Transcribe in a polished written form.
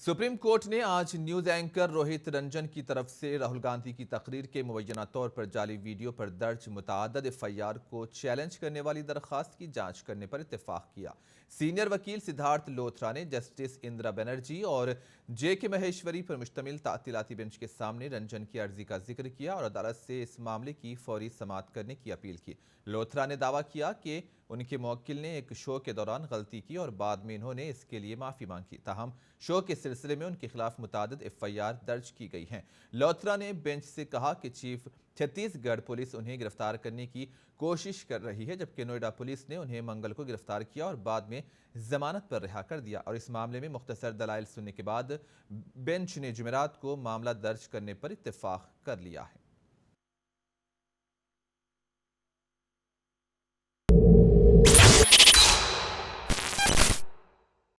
Supreme court ने आज news anchor Rohit Ranjan की तरफ से राहुल गांधी की तकरीर के मुबैना तौर पर जाली वीडियो पर दर्ज मुतअद्दिद एफआईआर को चैलेंज करने वाली दरखास्त की जांच करने पर इत्तेफाक किया। सीनियर वकील सिद्धार्थ लोथरा ने जस्टिस इंदिरा बनर्जी और जेके महेश्वरी पर मुश्तमिल तातीलाती बेंच के सामने रंजन की अर्जी का जिक्र किया और अदालत से इस मामले की फौरी समाअत करने की अपील की। लोथरा ने दावा किया कि उनके मुवक्किल ने एक शो के दौरान गलती की और बाद में इन्होंने इसके लिए माफी मांगी। ताहम शो के सिलसिले में उनके खिलाफ मुतअद्दिद एफआईआर दर्ज की गई हैं। लोथरा ने बेंच से कहा कि चीफ छत्तीसगढ़ पुलिस उन्हें गिरफ्तार करने की कोशिश कर रही है, जबकि नोएडा पुलिस ने उन्हें मंगल को गिरफ्तार किया और बाद में जमानत पर रिहा कर दिया। और इस मामले में मुख्तसर दलाइल सुनने के बाद बेंच ने जुमेरात को मामला दर्ज करने पर इत्तेफाक कर लिया है।